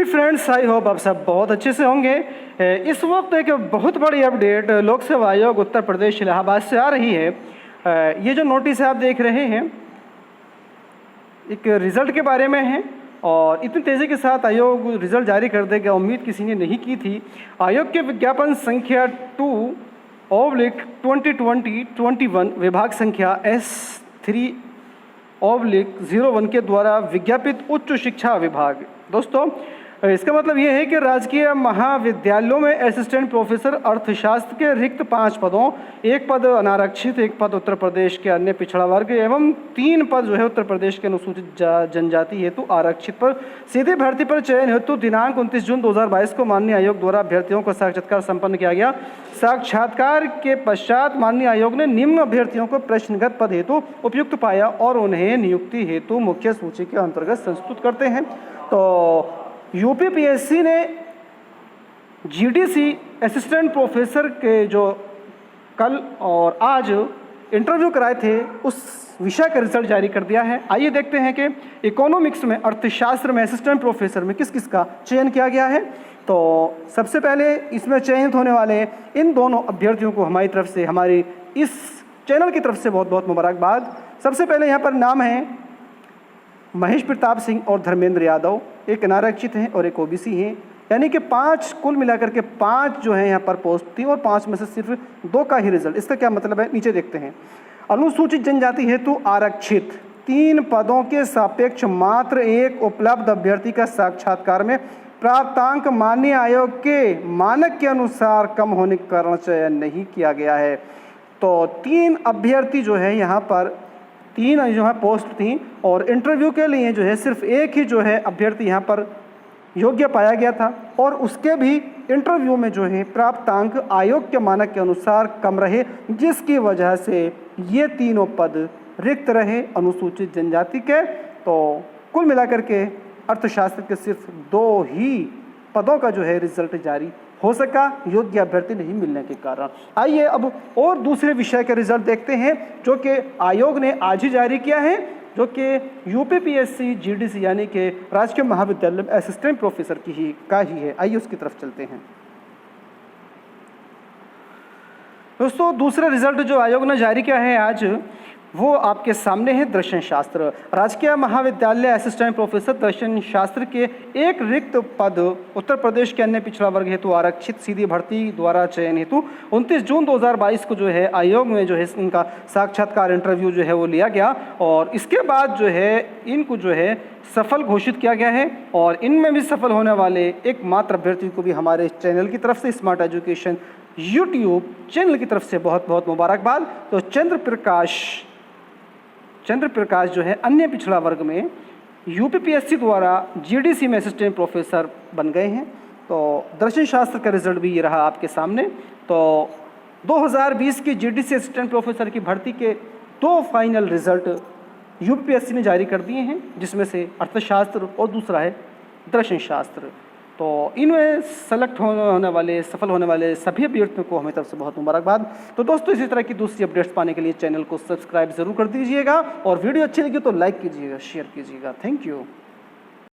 Friends, I hope आप सब बहुत अच्छे से होंगे। इस वक्त एक बहुत बड़ी अपडेट लोक सेवा आयोग उत्तर प्रदेश इलाहाबाद से आ रही है। ये जो नोटिस आप देख रहे हैं एक रिज़ल्ट के बारे में है और इतनी तेज़ी के साथ आयोग रिज़ल्ट जारी कर देगा उम्मीद किसी ने नहीं की थी। आयोग के विज्ञापन संख्या 2/2020-21 विभाग संख्या S3/01 के द्वारा विज्ञापित उच्च शिक्षा विभाग। दोस्तों, इसका मतलब ये है कि राजकीय महाविद्यालयों में असिस्टेंट प्रोफेसर अर्थशास्त्र के रिक्त 5 पदों, 1 पद अनारक्षित, 1 पद उत्तर प्रदेश के अन्य पिछड़ा वर्ग एवं 3 पद जो है उत्तर प्रदेश के अनुसूचित जनजाति हेतु आरक्षित पर सीधी भर्ती पर चयन हेतु दिनांक 29 जून 2022 को माननीय आयोग द्वारा अभ्यर्थियों का साक्षात्कार संपन्न किया गया। साक्षात्कार के पश्चात माननीय आयोग ने निम्न अभ्यर्थियों को प्रश्नगत पद हेतु उपयुक्त पाया और उन्हें नियुक्ति हेतु मुख्य सूची के अंतर्गत संस्तुत करते हैं। तो यूपीपीएससी ने जीडीसी असिस्टेंट प्रोफेसर के जो कल और आज इंटरव्यू कराए थे उस विषय का रिजल्ट जारी कर दिया है। आइए देखते हैं कि इकोनॉमिक्स में, अर्थशास्त्र में असिस्टेंट प्रोफेसर में किस किस का चयन किया गया है। तो सबसे पहले इसमें चयनित होने वाले इन दोनों अभ्यर्थियों को हमारी तरफ से, हमारी इस चैनल की तरफ से बहुत बहुत मुबारकबाद। सबसे पहले यहाँ पर नाम है महेश प्रताप सिंह और धर्मेंद्र यादव, एक अनारक्षित हैं और एक ओबीसी हैं, यानी कि 5 कुल मिलाकर के 5 जो हैं यहाँ पर पोस्ट थी और 5 में से सिर्फ 2 का ही रिजल्ट। इसका क्या मतलब है, नीचे देखते हैं। अनुसूचित जनजाति हेतु आरक्षित 3 पदों के सापेक्ष मात्र 1 उपलब्ध अभ्यर्थी का साक्षात्कार में प्राप्तांक माननीय आयोग के मानक के अनुसार कम होने के कारण चयन नहीं किया गया है। तो 3 अभ्यर्थी जो है यहाँ पर 3 जो है पोस्ट थी और इंटरव्यू के लिए जो है सिर्फ 1 ही जो है अभ्यर्थी यहाँ पर योग्य पाया गया था और उसके भी इंटरव्यू में जो है प्राप्तांक आयोग के मानक के अनुसार कम रहे, जिसकी वजह से ये तीनों पद रिक्त रहे अनुसूचित जनजाति के। तो कुल मिलाकर के अर्थशास्त्र के सिर्फ 2 ही पदों का जो है रिजल्ट जारी हो सका योग्य अभ्यर्थी नहीं मिलने के कारण। आइए अब और दूसरे विषय के रिजल्ट देखते हैं जो कि आयोग ने आज ही जारी किया है, जो कि यूपीपीएससी जीडीसी यानी कि राजकीय महाविद्यालय में असिस्टेंट प्रोफेसर की ही है। आइए उसकी तरफ चलते हैं। दोस्तों, दूसरा रिजल्ट जो आयोग ने जारी किया है आज वो आपके सामने है। दर्शन शास्त्र, राजकीय महाविद्यालय असिस्टेंट प्रोफेसर दर्शन शास्त्र के एक रिक्त पद उत्तर प्रदेश के अन्य पिछड़ा वर्ग हेतु आरक्षित सीधी भर्ती द्वारा चयन हेतु 29 जून 2022 को जो है आयोग में जो है इनका साक्षात्कार इंटरव्यू जो है वो लिया गया और इसके बाद जो है इनको जो है सफल घोषित किया गया है। और इनमें भी सफल होने वाले एकमात्र अभ्यर्थी को भी हमारे चैनल की तरफ से, स्मार्ट एजुकेशन यूट्यूब चैनल की तरफ से बहुत बहुत मुबारकबाद। तो चंद्र प्रकाश जो है अन्य पिछड़ा वर्ग में यूपीपीएससी द्वारा जीडीसी में असिस्टेंट प्रोफेसर बन गए हैं। तो दर्शन शास्त्र का रिजल्ट भी ये रहा आपके सामने। तो 2020 की जीडीसी असिस्टेंट प्रोफेसर की भर्ती के 2 फाइनल रिजल्ट यूपीपीएससी ने जारी कर दिए हैं, जिसमें से अर्थशास्त्र और दूसरा है दर्शन शास्त्र। तो इनमें सेलेक्ट होने वाले, सफल होने वाले सभी अभ्यर्थियों को हमें तरफ से बहुत मुबारकबाद। तो दोस्तों, इसी तरह की दूसरी अपडेट्स पाने के लिए चैनल को सब्सक्राइब जरूर कर दीजिएगा और वीडियो अच्छी लगी तो लाइक कीजिएगा, शेयर कीजिएगा। Thank you.